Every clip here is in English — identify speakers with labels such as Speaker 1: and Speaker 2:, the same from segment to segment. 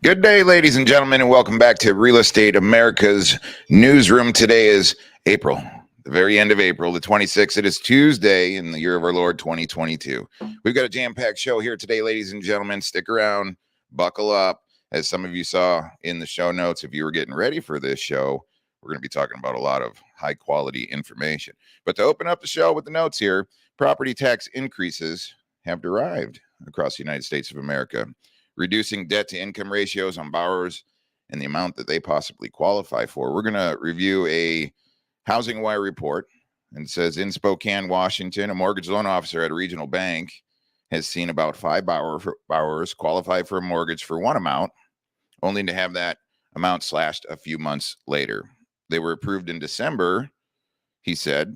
Speaker 1: Good day, ladies and gentlemen, and welcome back to Real Estate America's newsroom. Today is April, the very end of April, the 26th. It is Tuesday in the year of our Lord 2022. We've got a jam-packed show here today, ladies and gentlemen. Stick around, buckle up. As some of you saw in the show notes, if you were getting ready for this show, we're going to be talking about a lot of high-quality information. But to open up the show with the notes here, property tax increases have arrived across the United States of America, reducing debt-to-income ratios on borrowers and the amount that they possibly qualify for. We're going to review a Housing Wire report, and it says in Spokane, Washington, a mortgage loan officer at a regional bank has seen about 5 borrowers qualify for a mortgage for one amount, only to have that amount slashed a few months later. They were approved in December, he said,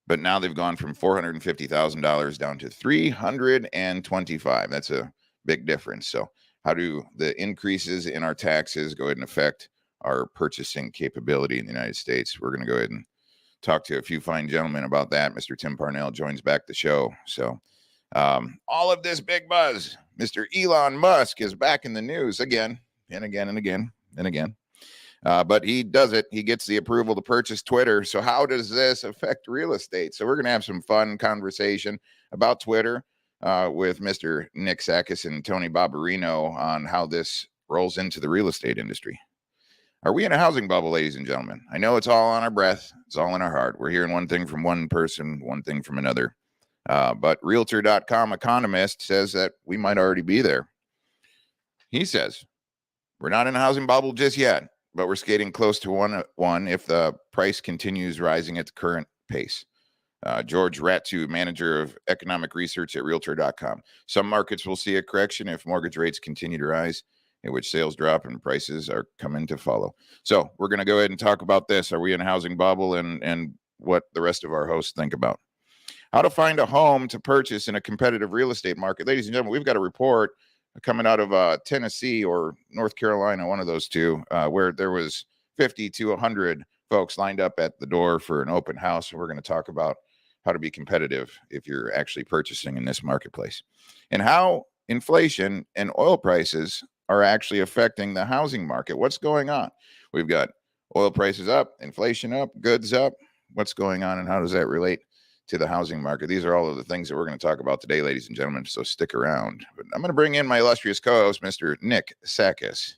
Speaker 1: but now they've gone from $450,000 down to $325,000. That's a big difference. So how do the increases in our taxes go ahead and affect our purchasing capability in the United States? We're going to go ahead and talk to a few fine gentlemen about that. Mr. Tim Parnell joins back the show. So all of this big buzz, Mr. Elon Musk is back in the news again and again and again and again. But he does it. He gets the approval to purchase Twitter. So how does this affect real estate? So we're going to have some fun conversation about Twitter with Mr. Nick Sakis and Tony Barbarino on how this rolls into the real estate industry. Are we in a housing bubble, ladies and gentlemen? I know it's all on our breath. It's all in our heart. We're hearing one thing from one person, one thing from another. But Realtor.com Economist says that we might already be there. He says, we're not in a housing bubble just yet, but we're skating close to one if the price continues rising at the current pace. George Ratu, manager of economic research at Realtor.com. Some markets will see a correction if mortgage rates continue to rise, in which sales drop and prices are coming to follow. So we're going to go ahead and talk about this. Are we in a housing bubble, and what the rest of our hosts think about how to find a home to purchase in a competitive real estate market. Ladies and gentlemen, we've got a report coming out of Tennessee or North Carolina, one of those two, where there was 50 to 100 folks lined up at the door for an open house. We're going to talk about how to be competitive if you're actually purchasing in this marketplace, and how inflation and oil prices are actually affecting the housing market. What's going on? We've got oil prices up, inflation up, goods up. What's going on, and how does that relate to the housing market? These are all of the things that we're going to talk about today, ladies and gentlemen, so stick around. But I'm going to bring in my illustrious co-host, Mr. Nick Sakis.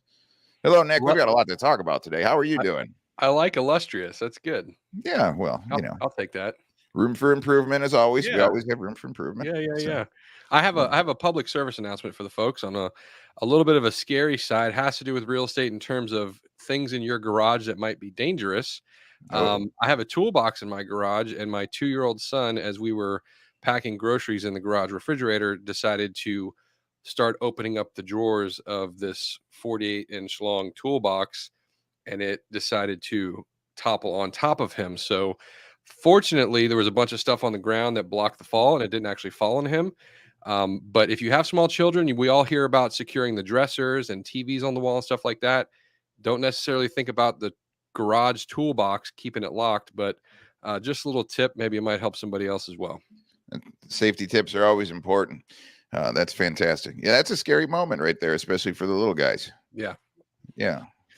Speaker 1: Hello, Nick. We've got a lot to talk about today. How are you doing?
Speaker 2: I like illustrious. That's good.
Speaker 1: Yeah, well,
Speaker 2: I'll take that.
Speaker 1: Room for improvement, as always.
Speaker 2: Yeah.
Speaker 1: We always have room for improvement.
Speaker 2: Yeah. I have a public service announcement for the folks on a little bit of a scary side. Has to do with real estate in terms of things in your garage that might be dangerous. I have a toolbox in my garage, and my 2-year-old son, as we were packing groceries in the garage refrigerator, decided to start opening up the drawers of this 48-inch long toolbox, and it decided to topple on top of him. So fortunately, there was a bunch of stuff on the ground that blocked the fall, and it didn't actually fall on him. But if you have small children, we all hear about securing the dressers and TVs on the wall and stuff like that. Don't necessarily think about the garage toolbox, keeping it locked, but just a little tip. Maybe it might help somebody else as well.
Speaker 1: Safety tips are always important. That's fantastic. Yeah, that's a scary moment right there, especially for the little guys.
Speaker 2: Yeah,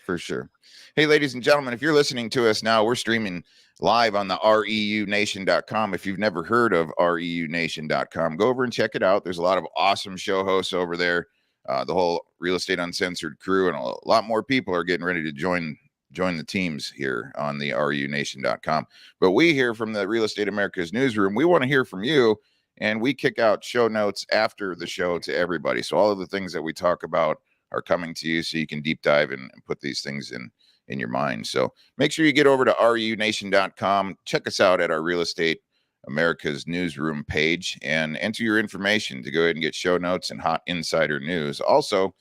Speaker 1: for sure. Hey, ladies and gentlemen, if you're listening to us now, we're streaming live on the reunation.com. If you've never heard of reunation.com, go over and check it out. There's a lot of awesome show hosts over there. The whole Real Estate Uncensored crew, and a lot more people are getting ready to join the teams here on the reunation.com. But we hear from the Real Estate America's newsroom. We want to hear from you, and we kick out show notes after the show to everybody. So all of the things that we talk about are coming to you, so you can deep dive and put these things in your mind. So make sure you get over to reunation.com. Check us out at our Real Estate America's newsroom page and enter your information to go ahead and get show notes and hot insider news. Also,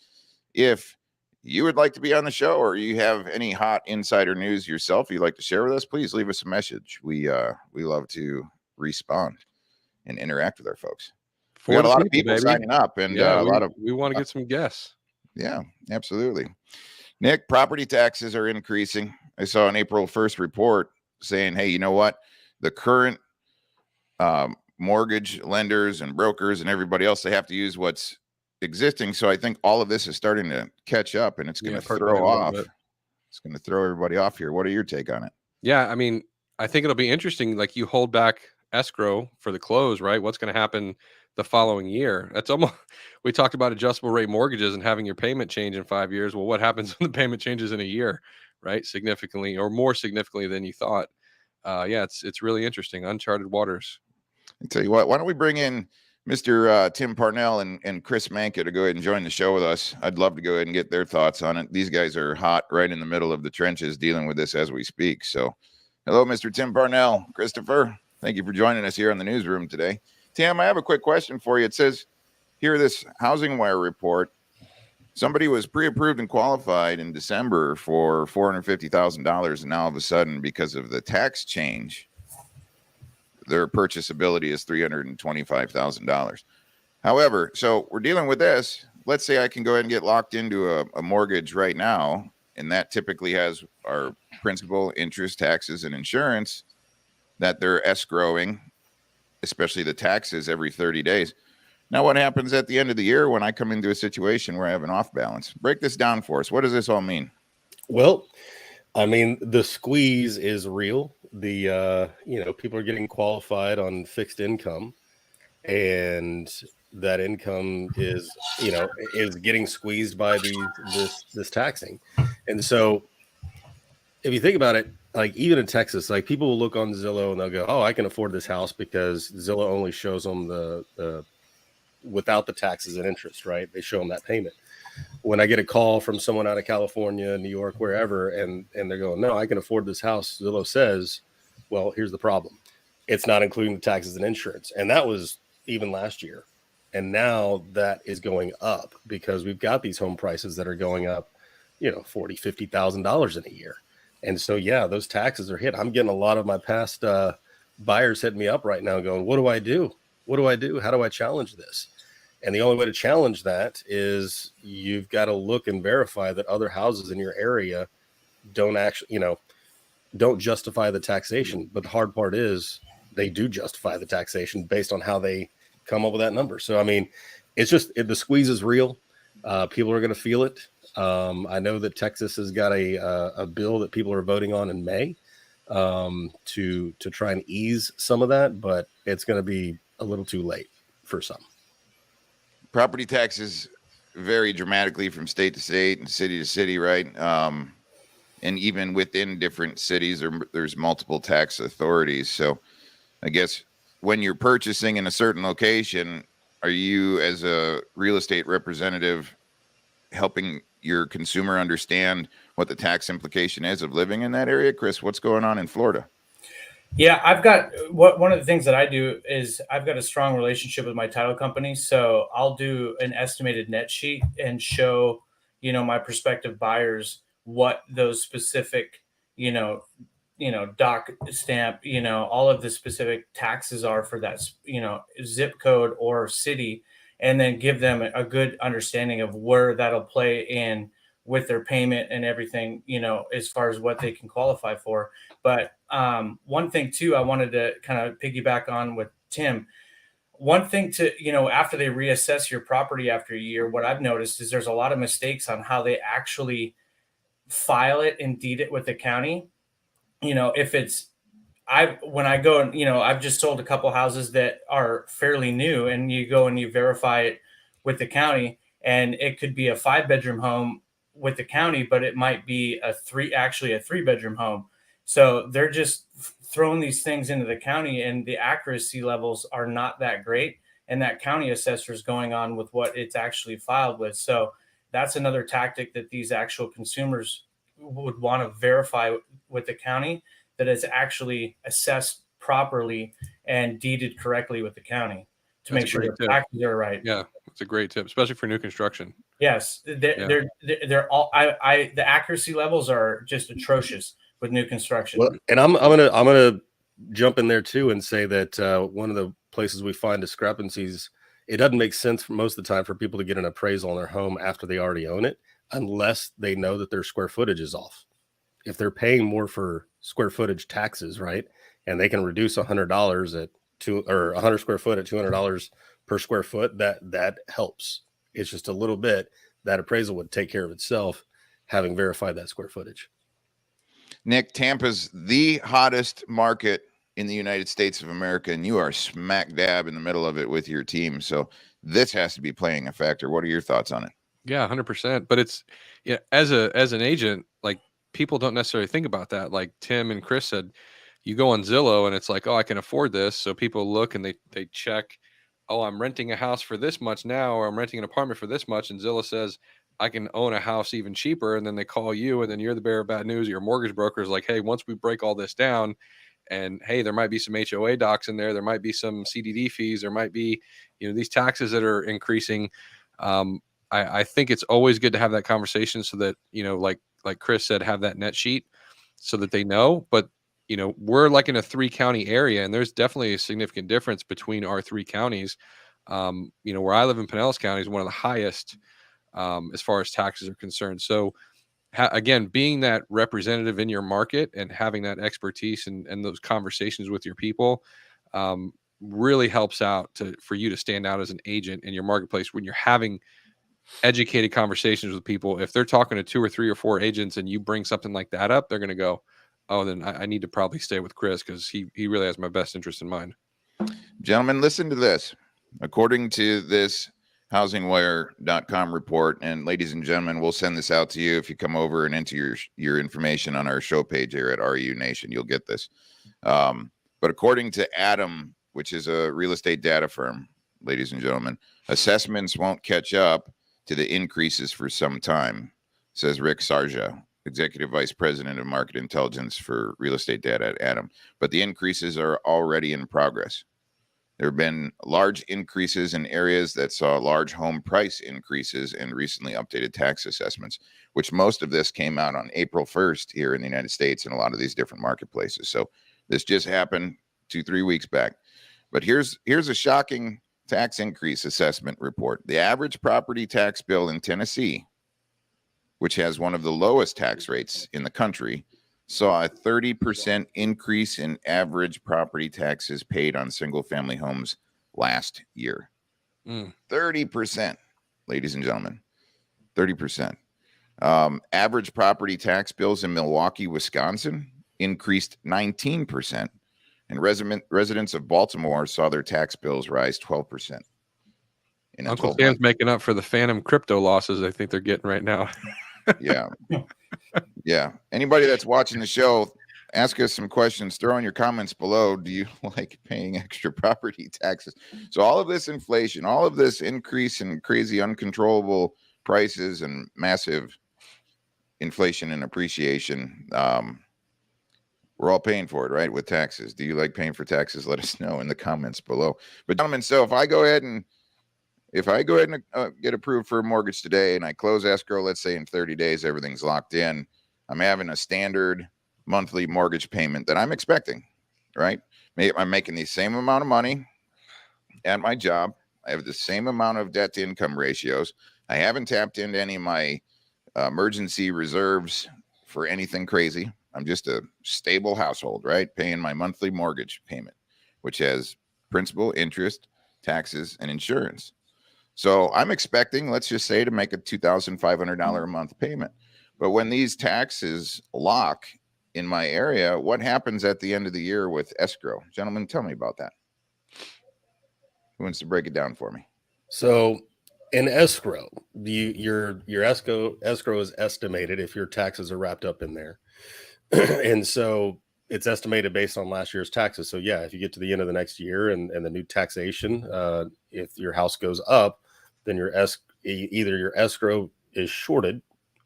Speaker 1: if you would like to be on the show, or you have any hot insider news yourself you'd like to share with us, please leave us a message. We love to respond and interact with our folks. We got a lot of people signing up, and
Speaker 2: we want to get some guests.
Speaker 1: Yeah, absolutely. Nick, property taxes are increasing. I saw an April 1st report saying, hey, you know what? The current mortgage lenders and brokers and everybody else, they have to use what's existing. So I think all of this is starting to catch up, and it's going to throw off. It's going to throw everybody off here. What are your take on it?
Speaker 2: Yeah, I mean, I think it'll be interesting. Like, you hold back escrow for the close, right? What's going to happen the following year? That's almost, we talked about adjustable rate mortgages and having your payment change in 5 years. Well, what happens when the payment changes in a year, right? Significantly or more significantly than you thought. Yeah, it's really interesting. Uncharted waters.
Speaker 1: I tell you what, why don't we bring in Mr. Tim Parnell and Chris Manka to go ahead and join the show with us? I'd love to go ahead and get their thoughts on it. These guys are hot right in the middle of the trenches dealing with this as we speak. So hello, Mr. Tim Parnell. Christopher, thank you for joining us here on the newsroom today. Tim, I have a quick question for you. It says here, this Housing Wire report, somebody was pre-approved and qualified in December for $450,000, and now all of a sudden, because of the tax change, their purchase ability is $325,000. However, so we're dealing with this. Let's say I can go ahead and get locked into a mortgage right now, and that typically has our principal, interest, taxes, and insurance that they're escrowing, especially the taxes, every 30 days. Now, what happens at the end of the year when I come into a situation where I have an off balance? Break this down for us. What does this all mean?
Speaker 3: Well, I mean, the squeeze is real. The people are getting qualified on fixed income, and that income is getting squeezed by this taxing. And so if you think about it, like even in Texas, like people will look on Zillow and they'll go, oh, I can afford this house because Zillow only shows them the without the taxes and interest, right? They show them that payment. When I get a call from someone out of California, New York, wherever, and they're going, no, I can afford this house, Zillow says, well, here's the problem. It's not including the taxes and insurance. And that was even last year. And now that is going up because we've got these home prices that are going up, $40,000, $50,000 in a year. And so, yeah, those taxes are hit. I'm getting a lot of my past buyers hitting me up right now going, what do I do? What do I do? How do I challenge this? And the only way to challenge that is you've got to look and verify that other houses in your area don't actually, don't justify the taxation. But the hard part is they do justify the taxation based on how they come up with that number. So, I mean, it's just the squeeze is real. People are going to feel it. I know that Texas has got a bill that people are voting on in May to try and ease some of that, but it's going to be a little too late for some.
Speaker 1: Property taxes vary dramatically from state to state and city to city, right? And even within different cities, there's multiple tax authorities. So I guess when you're purchasing in a certain location, are you, as a real estate representative, helping your consumer understand what the tax implication is of living in that area? Chris, what's going on in Florida?
Speaker 4: Yeah, I've got one of the things that I do is I've got a strong relationship with my title company. So I'll do an estimated net sheet and show, my prospective buyers what those specific, doc stamp, all of the specific taxes are for that, zip code or city, and then give them a good understanding of where that'll play in with their payment and everything, as far as what they can qualify for. But one thing too, I wanted to kind of piggyback on with Tim. One thing to, after they reassess your property after a year, what I've noticed is there's a lot of mistakes on how they actually file it and deed it with the county. If it's, when I go and, I've just sold a couple houses that are fairly new, and you go and you verify it with the county, and it could be a 5-bedroom home with the county, but it might be a 3-bedroom home. So they're just throwing these things into the county, and the accuracy levels are not that great. And that county assessor is going on with what it's actually filed with. So that's another tactic that these actual consumers would want to verify with the county, that it's actually assessed properly and deeded correctly with the county to make sure the taxes are right.
Speaker 2: Yeah, it's a great tip, especially for new construction.
Speaker 4: Yes, they're all. The accuracy levels are just atrocious with new construction.
Speaker 3: Well, and I'm gonna jump in there too and say that one of the places we find discrepancies, it doesn't make sense for most of the time for people to get an appraisal on their home after they already own it, unless they know that their square footage is off. If they're paying more for square footage taxes, right, and they can reduce $100 at 100 square foot at $200 per square foot, that helps. It's just a little bit. That appraisal would take care of itself, having verified that square footage.
Speaker 1: Nick, Tampa's the hottest market in the United States of America, and you are smack dab in the middle of it with your team. So this has to be playing a factor. What are your thoughts on it?
Speaker 2: Yeah, 100%. But it's, yeah, as an agent, like, people don't necessarily think about that. Like Tim and Chris said, you go on Zillow and it's like, oh, I can afford this. So people look and they check, oh, I'm renting a house for this much now, or I'm renting an apartment for this much. And Zillow says, I can own a house even cheaper. And then they call you, and then you're the bearer of bad news. Your mortgage broker is like, hey, once we break all this down, and hey, there might be some HOA docs in there, there might be some CDD fees, there might be, these taxes that are increasing. I think it's always good to have that conversation so that, like Chris said, have that net sheet so that they know. But, we're like in a 3-county area, and there's definitely a significant difference between our 3 counties. Where I live in Pinellas County is one of the highest as far as taxes are concerned. So, again, being that representative in your market and having that expertise and those conversations with your people really helps out for you to stand out as an agent in your marketplace when you're having educated conversations with people. If they're talking to 2 or 3 or 4 agents and you bring something like that up, they're going to go, oh, then I need to probably stay with Chris because he really has my best interest in mind.
Speaker 1: Gentlemen, listen to this. According to this housingwire.com report, and ladies and gentlemen, we'll send this out to you if you come over and enter your information on our show page here at RU Nation. You'll get this. But according to Adam, which is a real estate data firm, ladies and gentlemen, assessments won't catch up to the increases for some time, says Rick Sarja, Executive Vice President of Market Intelligence for Real Estate Data at Adam. But the increases are already in progress. There have been large increases in areas that saw large home price increases and recently updated tax assessments, which most of this came out on April 1st here in the United States in a lot of these different marketplaces. So this just happened 2-3 weeks back. But here's a shocking tax increase assessment report. The average property tax bill in Tennessee, which has one of the lowest tax rates in the country, saw a 30% increase in average property taxes paid on single-family homes last year. 30%, ladies and gentlemen, 30%. Average property tax bills in Milwaukee, Wisconsin increased 19%. And residents of Baltimore saw their tax bills rise 12%.
Speaker 2: Uncle Sam's making up for the phantom crypto losses I think they're getting right now.
Speaker 1: Yeah. Yeah. Anybody that's watching the show, ask us some questions. Throw in your comments below. Do you like paying extra property taxes? So all of this inflation, all of this increase in crazy uncontrollable prices and massive inflation and appreciation, we're all paying for it, right? With taxes. Do you like paying for taxes? Let us know in the comments below. But gentlemen, so if I go ahead and get approved for a mortgage today and I close escrow, let's say in 30 days, everything's locked in, I'm having a standard monthly mortgage payment that I'm expecting, right? I'm making the same amount of money at my job. I have the same amount of debt to income ratios. I haven't tapped into any of my emergency reserves for anything crazy. I'm just a stable household, right? Paying my monthly mortgage payment, which has principal, interest, taxes, and insurance. So I'm expecting, let's just say, to make a $2,500 a month payment. But when these taxes lock in my area, what happens at the end of the year with escrow? Gentlemen, tell me about that. Who wants to break it down for me?
Speaker 3: So in escrow, your escrow is estimated if your taxes are wrapped up in there. And so it's estimated based on last year's taxes. So yeah, if you get to the end of the next year and the new taxation, if your house goes up, then either your escrow is shorted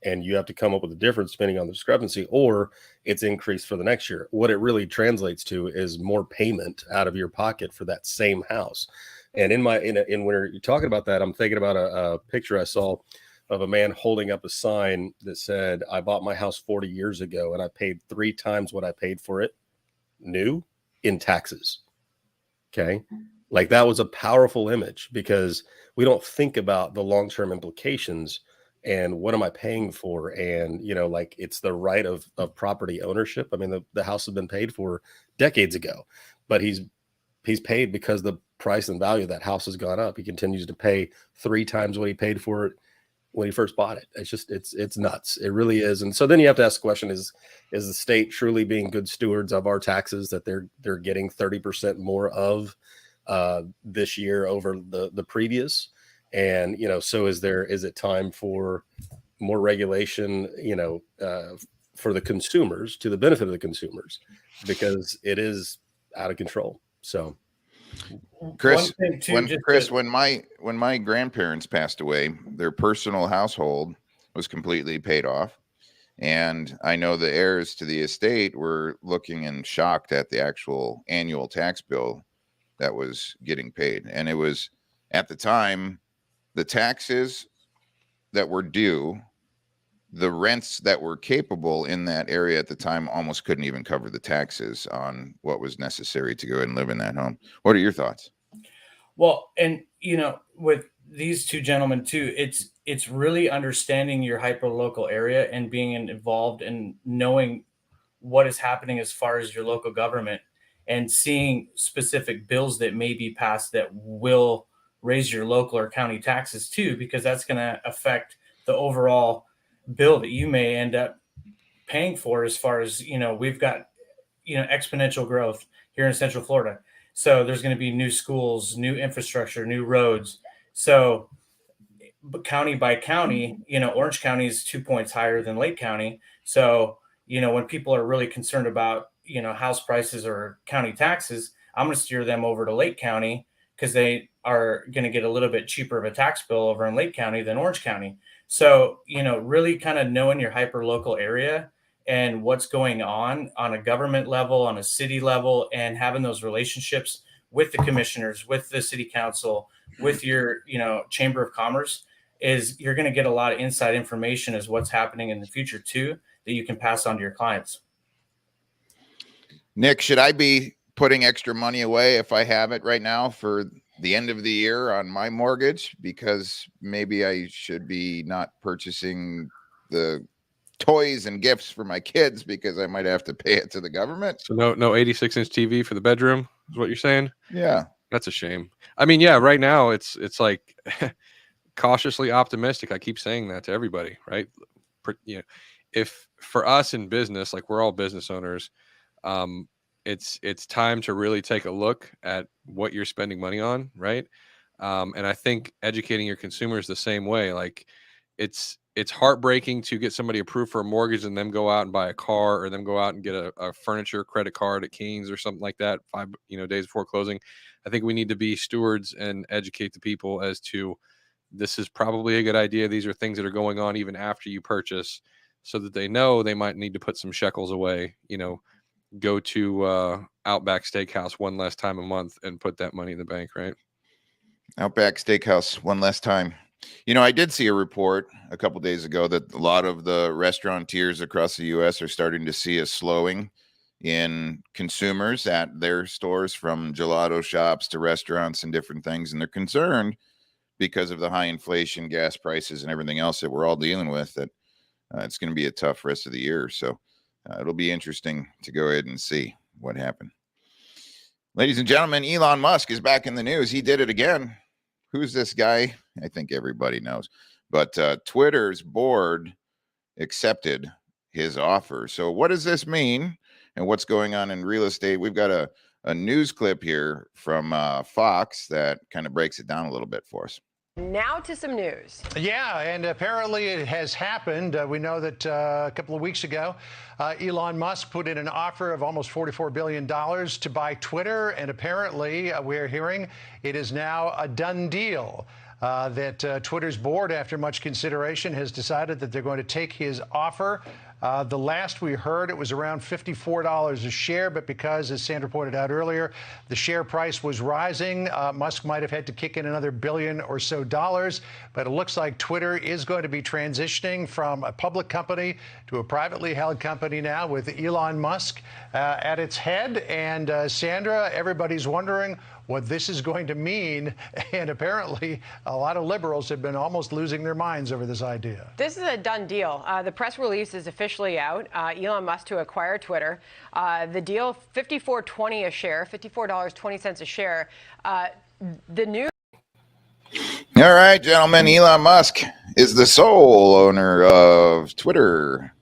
Speaker 3: and you have to come up with a difference depending on the discrepancy, or it's increased for the next year. What it really translates to is more payment out of your pocket for that same house. And when you're talking about that, I'm thinking about a picture I saw of a man holding up a sign that said, I bought my house 40 years ago and I paid 3 times what I paid for it new in taxes. Okay. Like, that was a powerful image because we don't think about the long-term implications and what am I paying for? And, like, it's the right of property ownership. I mean, the house has been paid for decades ago, but he's paid because the price and value of that house has gone up. He continues to pay 3 times what he paid for it when he first bought it. It's just, it's nuts. It really is. And so then you have to ask the question, is the state truly being good stewards of our taxes that they're getting 30% more of this year over the previous? And, so is it time for more regulation, for the consumers, to the benefit of the consumers, because it is out of control. So
Speaker 1: Chris, when my grandparents passed away, their personal household was completely paid off. And I know the heirs to the estate were looking and shocked at the actual annual tax bill that was getting paid. And it was, at the time, the taxes that were due, the rents that were capable in that area at the time almost couldn't even cover the taxes on what was necessary to go ahead and live in that home. What are your thoughts?
Speaker 4: Well, and with these two gentlemen too, it's really understanding your hyper local area and being involved and knowing what is happening as far as your local government, and seeing specific bills that may be passed that will raise your local or county taxes too, because that's going to affect the overall bill that you may end up paying for. As far as we've got exponential growth here in Central Florida, so there's going to be new schools, new infrastructure, new roads. So county by county, Orange County is 2 points higher than Lake County. So when people are really concerned about house prices or county taxes, I'm going to steer them over to Lake County, because they are going to get a little bit cheaper of a tax bill over in Lake County than Orange County. So, really kind of knowing your hyper local area and what's going on a government level, on a city level, and having those relationships with the commissioners, with the city council, with your, chamber of commerce, is you're going to get a lot of inside information as what's happening in the future too, that you can pass on to your clients.
Speaker 1: Nick, should I be putting extra money away if I have it right now for the end of the year on my mortgage, because maybe I should be not purchasing the toys and gifts for my kids because I might have to pay it to the government?
Speaker 2: So no 86-inch TV for the bedroom is what you're saying?
Speaker 1: Yeah.
Speaker 2: That's a shame. I mean, yeah, right now it's like cautiously optimistic. I keep saying that to everybody, right? If for us in business, like we're all business owners, it's time to really take a look at what you're spending money on, right? And I think educating your consumers the same way. Like it's heartbreaking to get somebody approved for a mortgage and them go out and buy a car, or them go out and get a furniture credit card at King's or something like that 5 days before closing. I think we need to be stewards and educate the people as to, this is probably a good idea. These are things that are going on even after you purchase, so that they know they might need to put some shekels away, go to Outback Steakhouse one last time a month and put that money in the bank, right?
Speaker 1: Outback Steakhouse one last time. I did see a report a couple of days ago that a lot of the restaurateurs across the U.S. are starting to see a slowing in consumers at their stores, from gelato shops to restaurants and different things. And they're concerned because of the high inflation, gas prices, and everything else that we're all dealing with, that it's going to be a tough rest of the year. So it'll be interesting to go ahead and see what happened. Ladies and gentlemen, Elon Musk is back in the news. He did it again. Who's this guy? I think everybody knows. But Twitter's board accepted his offer. So what does this mean, and what's going on in real estate? We've got a news clip here from Fox that kind of breaks it down a little bit for us.
Speaker 5: Now to some news.
Speaker 6: Yeah, and apparently it has happened. We know that a couple of weeks ago, Elon Musk put in an offer of almost $44 billion to buy Twitter, and apparently we're hearing it is now a done deal. That Twitter's board, after much consideration, has decided that they're going to take his offer. The last we heard, it was around $54 a share, but because, as Sandra pointed out earlier, the share price was rising, Musk might have had to kick in another $1 billion or so. But it looks like Twitter is going to be transitioning from a public company to a privately held company now, with Elon Musk at its head. And Sandra, everybody's wondering what this is going to mean. And apparently a lot of liberals have been almost losing their minds over this idea.
Speaker 5: This is a done deal. The press release is official. officially out. Elon Musk to acquire Twitter. The deal, $54.20 a share, $54.20 a share. The news.
Speaker 1: All right, gentlemen. Elon Musk is the sole owner of Twitter.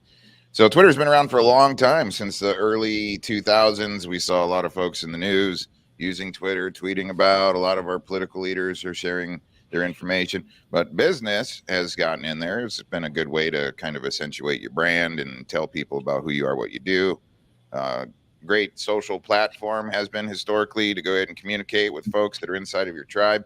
Speaker 1: So Twitter's been around for a long time. Since the early 2000s, we saw a lot of folks in the news using Twitter, tweeting about. A lot of our political leaders are sharing their information. But business has gotten in there. It's been a good way to kind of accentuate your brand and tell people about who you are, what you do. Great social platform has been historically to go ahead and communicate with folks that are inside of your tribe.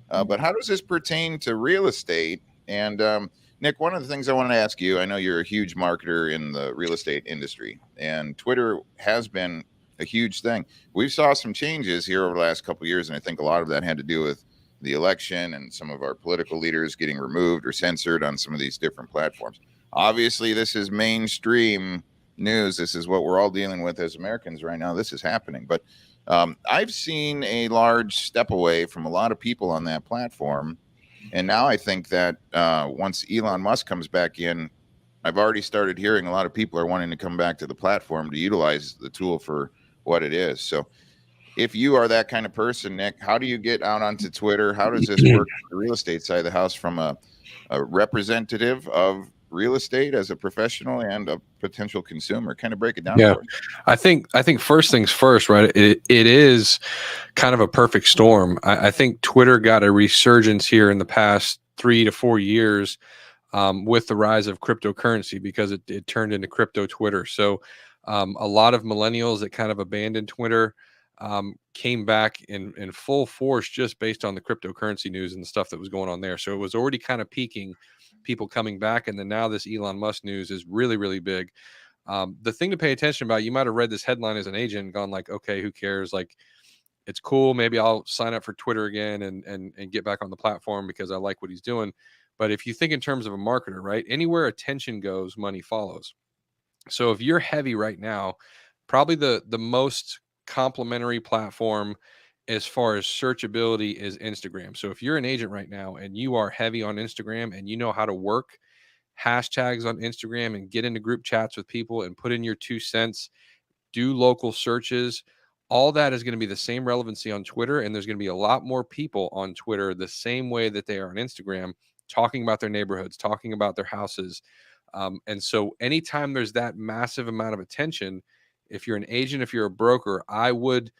Speaker 1: But how does this pertain to real estate? And Nick, one of the things I wanted to ask you, I know you're a huge marketer in the real estate industry, and Twitter has been a huge thing. We saw some changes here over the last couple of years, and I think a lot of that had to do with the election and some of our political leaders getting removed or censored on some of these different platforms. Obviously, this is mainstream news. This is what we're all dealing with as Americans right now. This is happening. But I've seen a large step away from a lot of people on that platform. And now I think that once Elon Musk comes back in, I've already started hearing a lot of people are wanting to come back to the platform to utilize the tool for what it is. So if you are that kind of person, Nick, how do you get out onto Twitter? How does this work on the real estate side of the house from a representative of real estate as a professional and a potential consumer? Kind of break it down for us.
Speaker 2: I think first things first, right? It is kind of a perfect storm. I think Twitter got a resurgence here in the past 3 to 4 years with the rise of cryptocurrency, because it turned into crypto Twitter. So a lot of millennials that kind of abandoned Twitter came back in full force just based on the cryptocurrency news and the stuff that was going on there. So it was already kind of peaking, people coming back. And then now this Elon Musk news is really, really big. The thing to pay attention about, you might have read this headline as an agent and gone like, okay, who cares? Like, it's cool. Maybe I'll sign up for Twitter again and get back on the platform because I like what he's doing. But if you think in terms of a marketer, right, anywhere attention goes, money follows. So if you're heavy right now, probably the most complementary platform as far as searchability is Instagram. So if you're an agent right now and you are heavy on Instagram and you know how to work hashtags on Instagram and get into group chats with people and put in your 2 cents, do local searches, all that is going to be the same relevancy on Twitter. And there's going to be a lot more people on Twitter the same way that they are on Instagram, talking about their neighborhoods, talking about their houses. And so anytime there's that massive amount of attention, if you're an agent, if you're a broker, I would,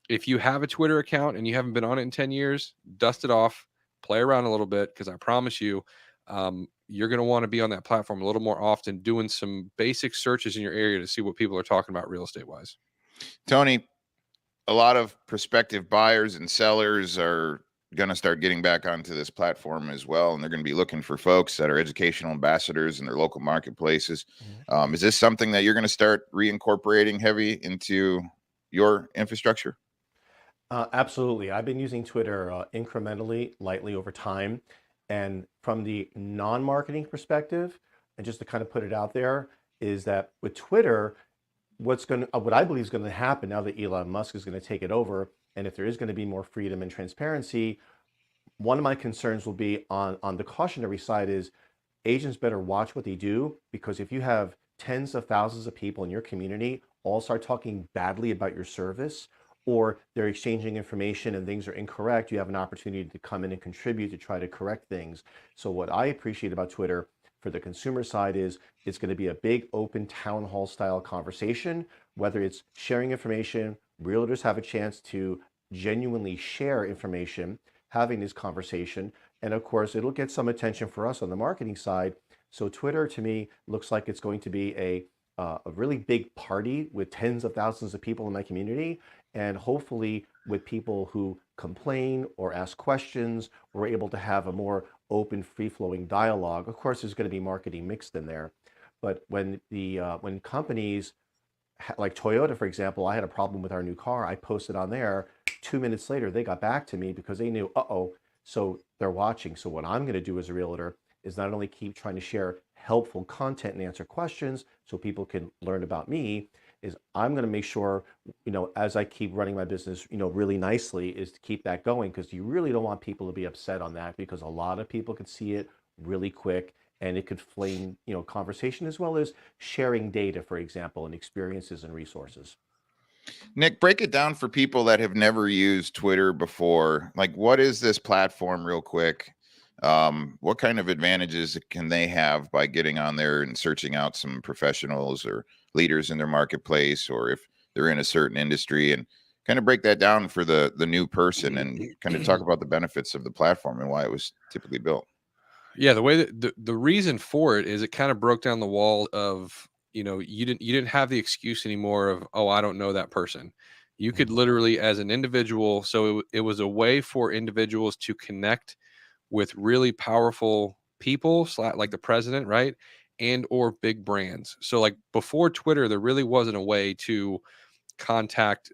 Speaker 2: if you have a Twitter account and you haven't been on it in 10 years, dust it off, play around a little bit, because I promise you, you're going to want to be on that platform a little more often, doing some basic searches in your area to see what people are talking about real estate wise.
Speaker 1: Tony, a lot of prospective buyers and sellers are going to start getting back onto this platform as well, and they're going to be looking for folks that are educational ambassadors in their local marketplaces. Is this something that you're going to start reincorporating heavy into your infrastructure?
Speaker 7: Absolutely. I've been using Twitter incrementally, lightly over time. And from the non-marketing perspective, and just to kind of put it out there, is that with Twitter, what I believe is going to happen now that Elon Musk is going to take it over, and if there is going to be more freedom and transparency, one of my concerns will be on the cautionary side is agents better watch what they do, because if you have tens of thousands of people in your community all start talking badly about your service, or they're exchanging information and things are incorrect, you have an opportunity to come in and contribute to try to correct things. So what I appreciate about Twitter for the consumer side is it's going to be a big open town hall style conversation, whether it's sharing information, realtors have a chance to genuinely share information, having this conversation, and of course it'll get some attention for us on the marketing side. So Twitter to me looks like it's going to be a really big party with tens of thousands of people in my community, and hopefully with people who complain or ask questions, we're able to have a more open, free-flowing dialogue. Of course, there's going to be marketing mixed in there, but when companies like Toyota, for example, I had a problem with our new car. I posted on there. 2 minutes later, they got back to me because they knew, so they're watching. So what I'm going to do as a realtor is not only keep trying to share helpful content and answer questions so people can learn about me, is I'm going to make sure, as I keep running my business, really nicely, is to keep that going, because you really don't want people to be upset on that, because a lot of people can see it really quick and it could flame, conversation as well as sharing data, for example, and experiences and resources.
Speaker 1: Nick, break it down for people that have never used Twitter before. Like, what is this platform, real quick? What kind of advantages can they have by getting on there and searching out some professionals or leaders in their marketplace, or if they're in a certain industry, and kind of break that down for the new person and kind of talk about the benefits of the platform and why it was typically built.
Speaker 2: Yeah, the way that the reason for it is it kind of broke down the wall of, you didn't have the excuse anymore of, oh, I don't know that person. You could literally, as an individual, so it was a way for individuals to connect with really powerful people, like the president, right? And or big brands. So like before Twitter, there really wasn't a way to contact,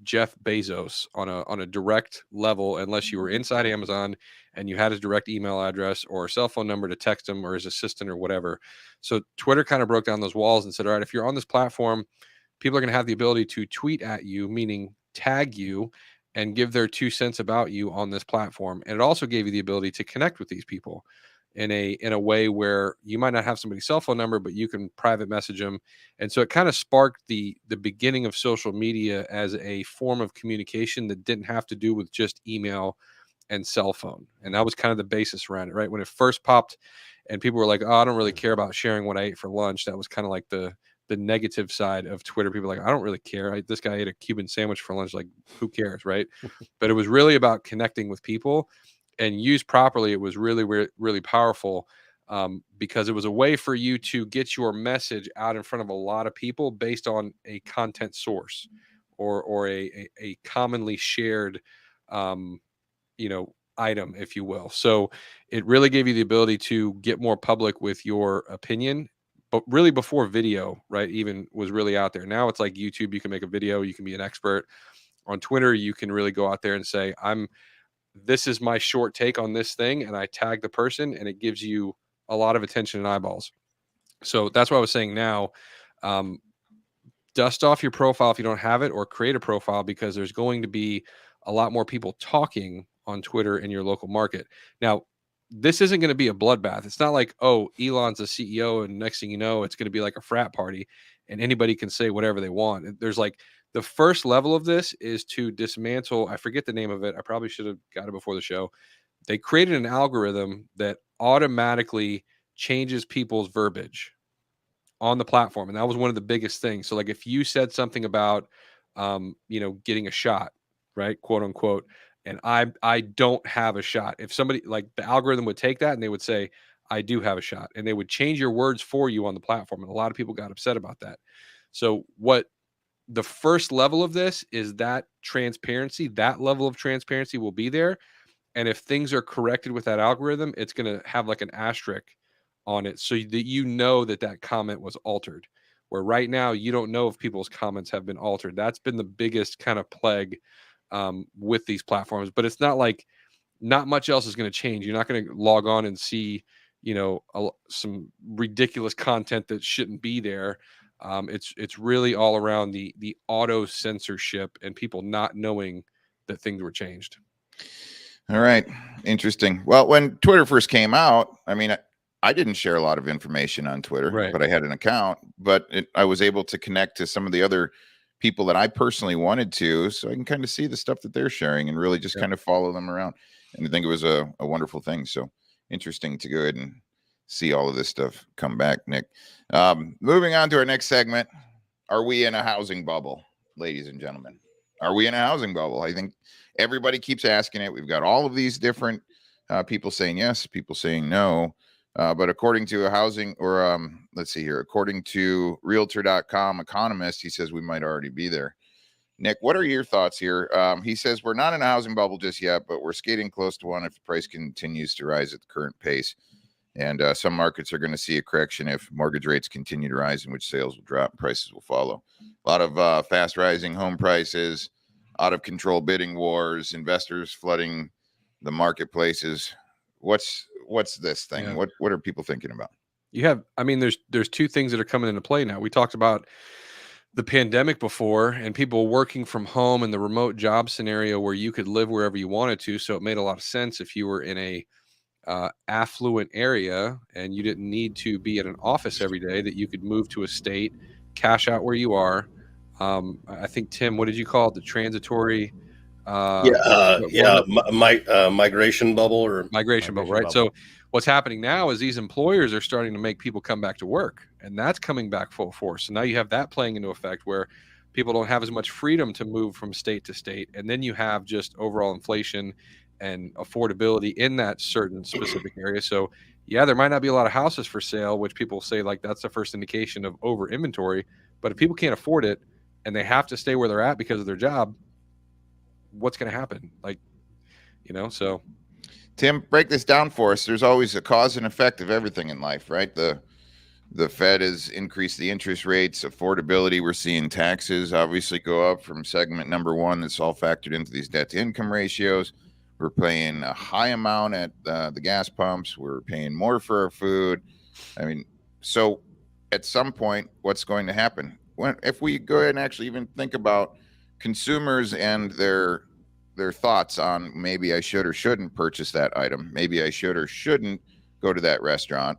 Speaker 2: Jeff Bezos on a direct level unless you were inside Amazon and you had his direct email address or a cell phone number to text him or his assistant or whatever. So Twitter kind of broke down those walls and said, all right, if you're on this platform, people are going to have the ability to tweet at you, meaning tag you and give their 2 cents about you on this platform. And it also gave you the ability to connect with these people in a way where you might not have somebody's cell phone number, but you can private message them. And so it kind of sparked the beginning of social media as a form of communication that didn't have to do with just email and cell phone. And that was kind of the basis around it, right? When it first popped and people were like, oh, I don't really care about sharing what I ate for lunch. That was kind of like the negative side of Twitter. People were like, I don't really care. This guy ate a Cuban sandwich for lunch. Like, who cares, right? But it was really about connecting with people, and used properly, it was really, really powerful, because it was a way for you to get your message out in front of a lot of people based on a content source or a commonly shared, item, if you will. So it really gave you the ability to get more public with your opinion. But really, before video, right, even was really out there. Now it's like YouTube, you can make a video, you can be an expert. On Twitter, you can really go out there and say, this is my short take on this thing, and I tag the person, and it gives you a lot of attention and eyeballs. So that's what I was saying now. Dust off your profile if you don't have it, or create a profile, because there's going to be a lot more people talking on Twitter in your local market. Now, this isn't going to be a bloodbath. It's not like, oh, Elon's a CEO, and next thing you know, it's going to be like a frat party and anybody can say whatever they want. There's like, the first level of this is to dismantle. I forget the name of it. I probably should have got it before the show. They created an algorithm that automatically changes people's verbiage on the platform. And that was one of the biggest things. So like if you said something about, getting a shot, right, quote unquote, and I don't have a shot. If somebody, like, the algorithm would take that and they would say, I do have a shot, and they would change your words for you on the platform. And a lot of people got upset about that. So what the first level of this is, that transparency, that level of transparency will be there. And if things are corrected with that algorithm, it's going to have like an asterisk on it so that that comment was altered. Where right now, you don't know if people's comments have been altered. That's been the biggest kind of plague with these platforms. But it's not like, not much else is going to change. You're not going to log on and see, some ridiculous content that shouldn't be there. It's really all around the auto censorship and people not knowing that things were changed.
Speaker 1: All right. Interesting. Well, when Twitter first came out, I mean, I didn't share a lot of information on Twitter,
Speaker 2: Right.
Speaker 1: but I had an account, but I was able to connect to some of the other people that I personally wanted to, so I can kind of see the stuff that they're sharing and really just kind of follow them around. And I think it was a wonderful thing. So interesting to go ahead and see all of this stuff come back, Nick. Moving on to our next segment. Are we in a housing bubble, ladies and gentlemen? Are we in a housing bubble? I think everybody keeps asking it. We've got all of these different people saying yes, people saying no. But according to a housing, or let's see here, according to realtor.com economist, he says we might already be there. Nick, what are your thoughts here? He says we're not in a housing bubble just yet, but we're skating close to one if the price continues to rise at the current pace. And some markets are going to see a correction if mortgage rates continue to rise, in which sales will drop and prices will follow. A lot of fast rising home prices, out of control bidding wars, investors flooding the marketplaces. What's this thing?
Speaker 2: Yeah.
Speaker 1: What are people thinking about?
Speaker 2: There's two things that are coming into play now. We talked about the pandemic before, and people working from home and the remote job scenario where you could live wherever you wanted to. So it made a lot of sense if you were in a affluent area and you didn't need to be at an office every day, that you could move to a state, cash out where you are. I think, Tim, what did you call it? The transitory
Speaker 3: migration bubble or
Speaker 2: migration bubble, right? So what's happening now is these employers are starting to make people come back to work, and that's coming back full force. So now you have that playing into effect where people don't have as much freedom to move from state to state. And then you have just overall inflation and affordability in that certain specific area. So yeah, there might not be a lot of houses for sale, which people say like that's the first indication of over inventory. But if people can't afford it and they have to stay where they're at because of their job, what's going to happen? Like, so.
Speaker 1: Tim, break this down for us. There's always a cause and effect of everything in life, right? The Fed has increased the interest rates, affordability. We're seeing taxes obviously go up from segment number one. That's all factored into these debt to income ratios. We're paying a high amount at the gas pumps. We're paying more for our food. I mean, so at some point, what's going to happen? If we go ahead and actually even think about consumers and their thoughts on maybe I should or shouldn't purchase that item, maybe I should or shouldn't go to that restaurant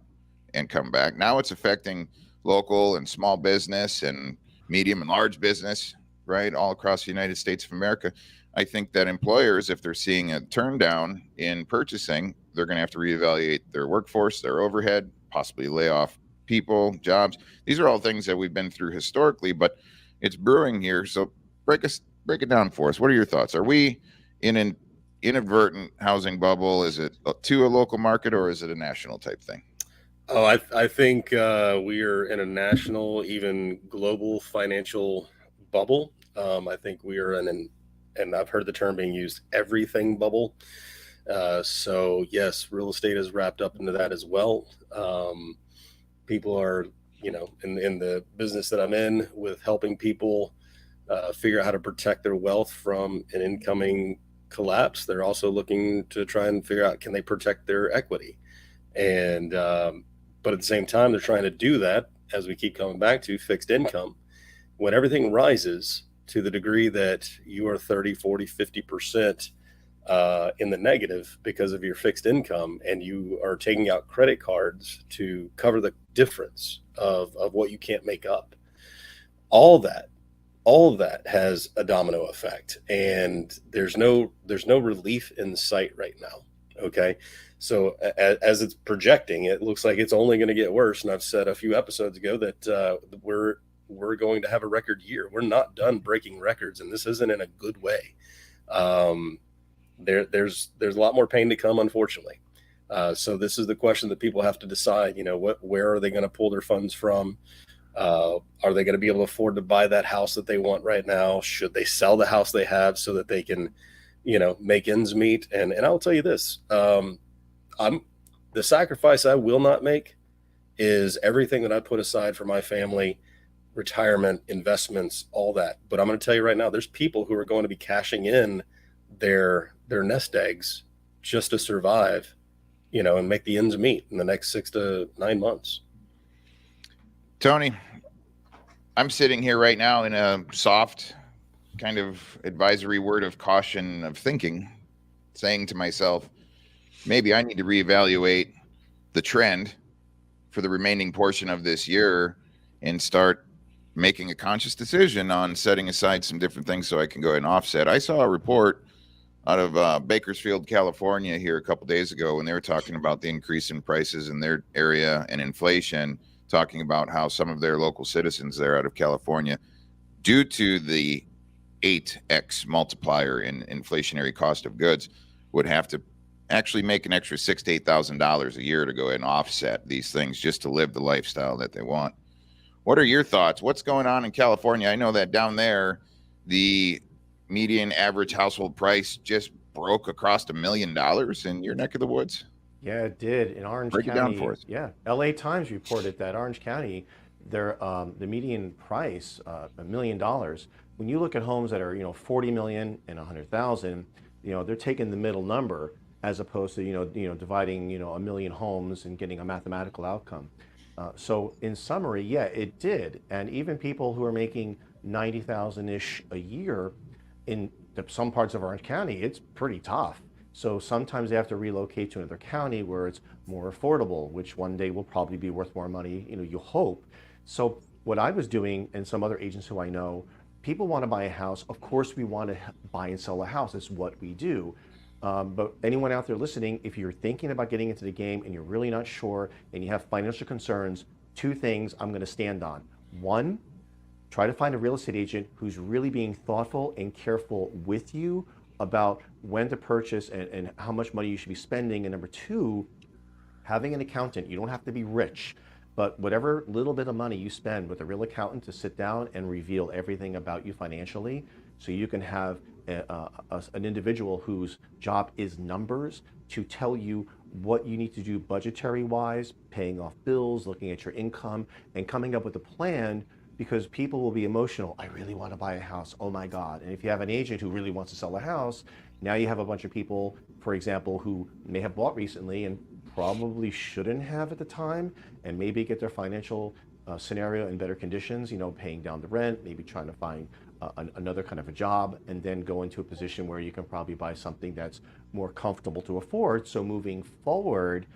Speaker 1: and come back. Now it's affecting local and small business and medium and large business, right? All across the United States of America. I think that employers, if they're seeing a turn down in purchasing, they're going to have to reevaluate their workforce, their overhead, possibly lay off people, jobs. These are all things that we've been through historically, but it's brewing here. So break it down for us. What are your thoughts? Are we in an inadvertent housing bubble? Is it to a local market or is it a national type thing?
Speaker 3: Oh, I think we are in a national, even global financial bubble. I think we are in and I've heard the term being used, everything bubble. So yes, real estate is wrapped up into that as well. People are, in the business that I'm in with helping people figure out how to protect their wealth from an incoming collapse. They're also looking to try and figure out, can they protect their equity? And, but at the same time, they're trying to do that, as we keep coming back to fixed income. When everything rises to the degree that you are 30, 40, 50% in the negative because of your fixed income, and you are taking out credit cards to cover the difference of what you can't make up, all of that has a domino effect, and there's no relief in sight right now. Okay. So as it's projecting, it looks like it's only going to get worse. And I've said a few episodes ago that we're going to have a record year. We're not done breaking records, and this isn't in a good way. There's a lot more pain to come, unfortunately. So this is the question that people have to decide. Where are they going to pull their funds from? Are they going to be able to afford to buy that house that they want right now? Should they sell the house they have so that they can, make ends meet? And I'll tell you this, the sacrifice I will not make is everything that I put aside for my family, retirement, investments, all that. But I'm going to tell you right now, there's people who are going to be cashing in their nest eggs just to survive, and make the ends meet in the next 6 to 9 months.
Speaker 1: Tony, I'm sitting here right now in a soft kind of advisory word of caution of thinking, saying to myself, maybe I need to reevaluate the trend for the remaining portion of this year and start making a conscious decision on setting aside some different things so I can go ahead and offset. I saw a report out of Bakersfield, California here a couple days ago when they were talking about the increase in prices in their area and inflation, talking about how some of their local citizens there out of California, due to the 8x multiplier in inflationary cost of goods, would have to actually make an extra $6,000 to $8,000 a year to go ahead and offset these things just to live the lifestyle that they want. What are your thoughts? What's going on in California? I know that down there, the median average household price just broke across $1 million in your neck of the woods.
Speaker 7: Yeah, it did in Orange County.
Speaker 1: Break it down for us.
Speaker 7: Yeah, LA Times reported that Orange County, the median price, $1 million. When you look at homes that are 40 million and 100,000, they're taking the middle number as opposed to dividing 1 million homes and getting a mathematical outcome. So in summary, yeah, it did, and even people who are making 90,000-ish a year in some parts of Orange County, it's pretty tough. So sometimes they have to relocate to another county where it's more affordable, which one day will probably be worth more money, you hope. So what I was doing, and some other agents who I know, people want to buy a house. Of course, we want to buy and sell a house. It's what we do. But anyone out there listening, if you're thinking about getting into the game and you're really not sure and you have financial concerns, two things I'm going to stand on. One, try to find a real estate agent who's really being thoughtful and careful with you about when to purchase and how much money you should be spending. And number two, having an accountant. You don't have to be rich, but whatever little bit of money you spend with a real accountant to sit down and reveal everything about you financially, so you can have an individual whose job is numbers to tell you what you need to do budgetary wise, paying off bills, looking at your income, and coming up with a plan, because people will be emotional. I really want to buy a house. Oh my God. And if you have an agent who really wants to sell a house, now you have a bunch of people, for example, who may have bought recently and probably shouldn't have at the time, and maybe get their financial scenario in better conditions, paying down the rent, maybe trying to find another kind of a job, and then go into a position where you can probably buy something that's more comfortable to afford. So moving forward,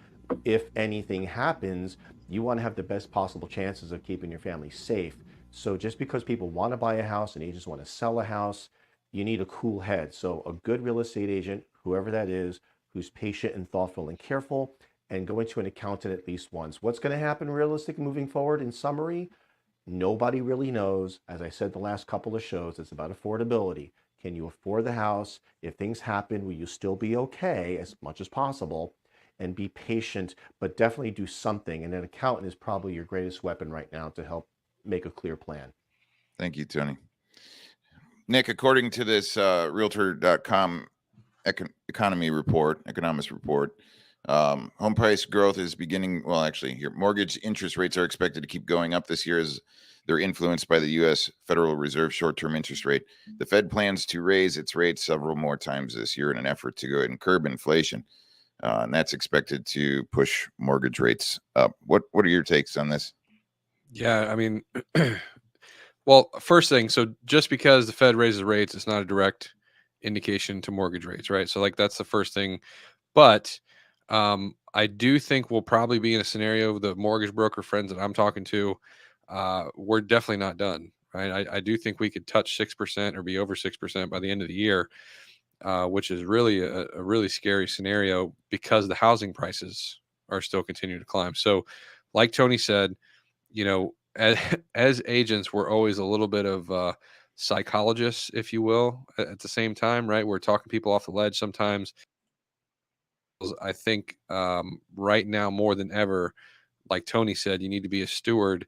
Speaker 7: if anything happens, you want to have the best possible chances of keeping your family safe. So just because people want to buy a house and agents want to sell a house, you need a cool head. So a good real estate agent, whoever that is, who's patient and thoughtful and careful, and go into an accountant at least once. What's going to happen realistically moving forward? In summary, nobody really knows. As I said the last couple of shows, it's about affordability. Can you afford the house? If things happen, will you still be okay as much as possible? And be patient, but definitely do something. And an accountant is probably your greatest weapon right now to help make a clear plan.
Speaker 1: Thank you, Tony. Nick, according to this Realtor.com Economist report, home price growth is beginning. Well, actually, here, mortgage interest rates are expected to keep going up this year as they're influenced by the U.S. Federal Reserve short-term interest rate. The Fed plans to raise its rates several more times this year in an effort to go ahead and curb inflation. And that's expected to push mortgage rates up. What are your takes on this?
Speaker 2: Yeah, I mean, well, first thing, so just because the Fed raises rates, it's not a direct indication to mortgage rates, right? So that's the first thing. But I do think we'll probably be in a scenario with the mortgage broker friends that I'm talking to. We're definitely not done, right? I do think we could touch 6% or be over 6% by the end of the year, which is really a really scary scenario because the housing prices are still continuing to climb. So, like Tony said, as agents, we're always a little bit of psychologists, if you will, at the same time, right? We're talking people off the ledge sometimes. I think right now more than ever, like Tony said, you need to be a steward,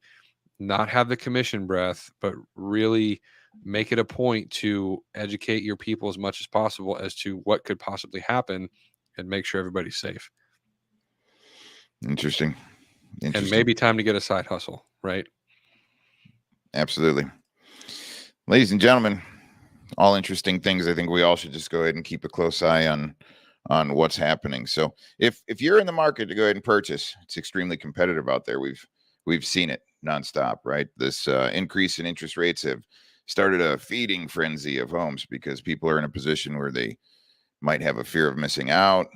Speaker 2: not have the commission breath, but really make it a point to educate your people as much as possible as to what could possibly happen and make sure everybody's safe.
Speaker 1: Interesting.
Speaker 2: And maybe time to get a side hustle, right?
Speaker 1: Absolutely. Ladies and gentlemen, all interesting things. I think we all should just go ahead and keep a close eye on what's happening. So if you're in the market to go ahead and purchase, it's extremely competitive out there. We've seen it nonstop, right? This increase in interest rates have started a feeding frenzy of homes because people are in a position where they might have a fear of missing out.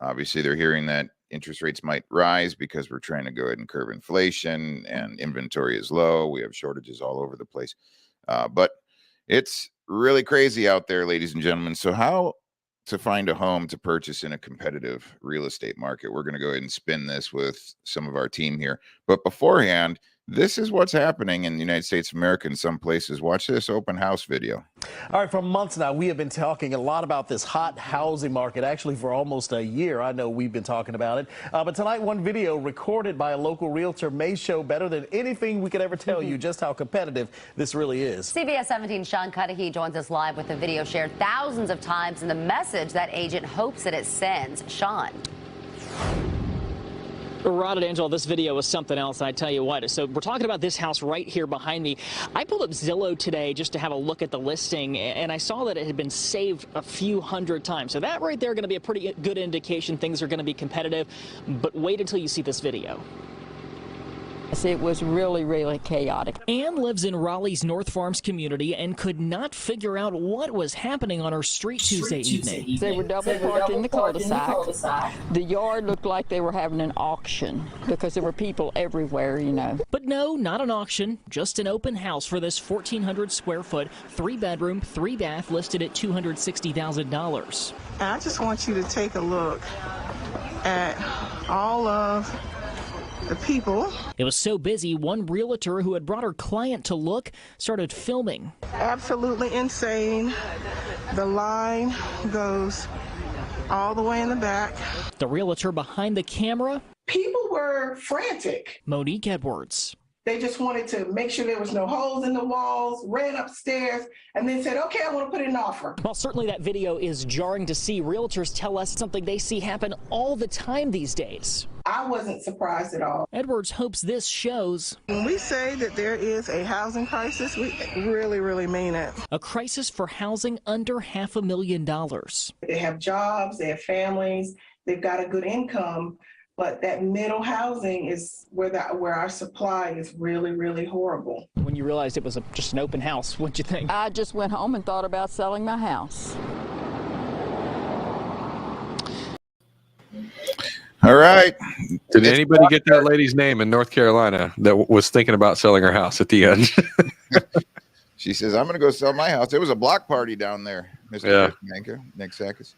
Speaker 1: Obviously, they're hearing that interest rates might rise because we're trying to go ahead and curb inflation and inventory is low. We have shortages all over the place. But it's really crazy out there, ladies and gentlemen. So how to find a home to purchase in a competitive real estate market? We're going to go ahead and spin this with some of our team here. But beforehand, this is what's happening in the United States of America in some places. Watch this open house video.
Speaker 8: All right, for months now, we have been talking a lot about this hot housing market. Actually, for almost a year, I know we've been talking about it. But tonight, one video recorded by a local realtor may show better than anything we could ever tell you just how competitive this really is.
Speaker 9: CBS 17's Sean Cudahy joins us live with a video shared thousands of times and the message that agent hopes that it sends. Sean.
Speaker 10: Rod and Angela, this video is something else, and I tell you what. So we're talking about this house right here behind me. I pulled up Zillow today just to have a look at the listing, and I saw that it had been saved a few hundred times. So that right there going to be a pretty good indication things are going to be competitive. But wait until you see this video.
Speaker 11: chaos. It was really, really chaotic.
Speaker 10: Ann lives in Raleigh's North Farms community and could not figure out what was happening on her street Tuesday evening.
Speaker 11: They were double parked in the cul-de-sac. The yard looked like they were having an auction because there were people everywhere, you know.
Speaker 10: But no, not an auction, just an open house for this 1,400 square foot, 3-bedroom, 3-bath listed at $260,000.
Speaker 12: I just want you to take a look at all of the people.
Speaker 10: It was so busy, one realtor who had brought her client to look started filming.
Speaker 12: Absolutely insane. The line goes all the way in the back.
Speaker 10: The realtor behind the camera,
Speaker 12: People were frantic.
Speaker 10: Monique Edwards.
Speaker 12: They just wanted to make sure there was no holes in the walls, ran upstairs, and then said, okay, I want to put in an offer.
Speaker 10: While certainly that video is jarring to see, realtors tell us something they see happen all the time these days.
Speaker 12: I wasn't surprised at all.
Speaker 10: Edwards hopes this shows
Speaker 12: When we say that there is a housing crisis, we really, really mean it.
Speaker 10: a crisis for housing under $500,000.
Speaker 12: They have jobs, they have families, they've got a good income, but that middle housing is where our supply is really, really horrible.
Speaker 10: When you realized it was just an open house, what'd you think?
Speaker 11: I just went home and thought about selling my house.
Speaker 1: All right.
Speaker 2: Did anybody get that lady's name in North Carolina that was thinking about selling her house at the end?
Speaker 1: She says, I'm going to go sell my house. It was a block party down there, Mr. Nick Sakis.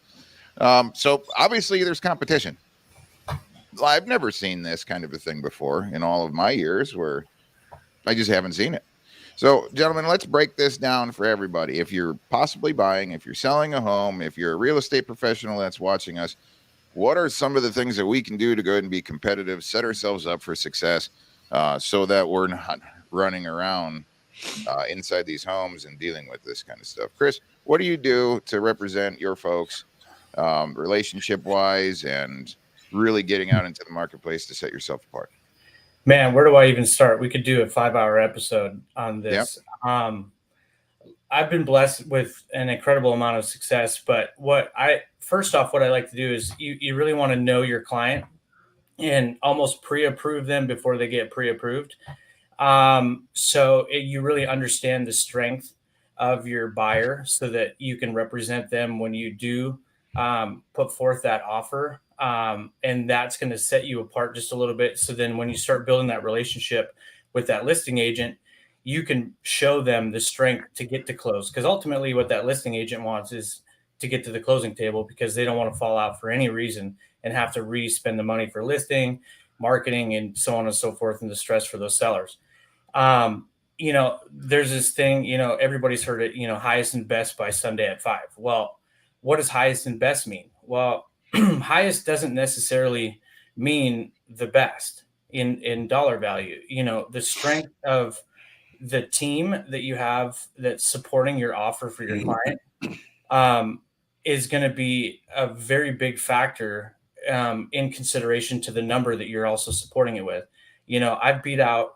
Speaker 1: So obviously there's competition. I've never seen this kind of a thing before in all of my years, where I just haven't seen it. So, gentlemen, let's break this down for everybody. If you're possibly buying, if you're selling a home, if you're a real estate professional that's watching us, what are some of the things that we can do to go ahead and be competitive, set ourselves up for success, so that we're not running around inside these homes and dealing with this kind of stuff? Chris, what do you do to represent your folks relationship-wise and really getting out into the marketplace to set yourself apart?
Speaker 4: Man, where do I even start? We could do a 5-hour episode on this. Yep. I've been blessed with an incredible amount of success, but first off, what I like to do is you really want to know your client and almost pre-approve them before they get pre-approved. So you really understand the strength of your buyer so that you can represent them when you do put forth that offer. And that's going to set you apart just a little bit. So then when you start building that relationship with that listing agent, you can show them the strength to get to close. Because ultimately what that listing agent wants is to get to the closing table, because they don't want to fall out for any reason and have to re-spend the money for listing, marketing, and so on and so forth, and the stress for those sellers. There's this thing, everybody's heard it, highest and best by Sunday at 5. Well, what does highest and best mean? Well, highest doesn't necessarily mean the best in dollar value. The strength of the team that you have that's supporting your offer for your client is going to be a very big factor in consideration to the number that you're also supporting it with. I've beat out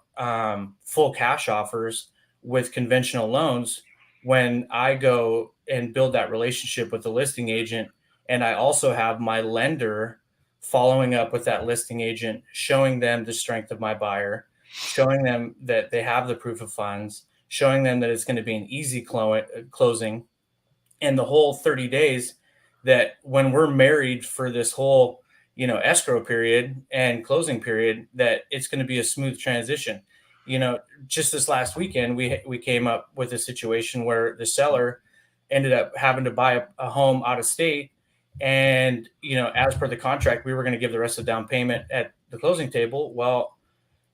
Speaker 4: full cash offers with conventional loans when I go and build that relationship with the listing agent. And I also have my lender following up with that listing agent, showing them the strength of my buyer, showing them that they have the proof of funds, showing them that it's going to be an easy closing. And the whole 30 days that when we're married for this whole, escrow period and closing period, that it's going to be a smooth transition. Just this last weekend, we came up with a situation where the seller ended up having to buy a home out of state. And, as per the contract, we were going to give the rest of the down payment at the closing table. Well,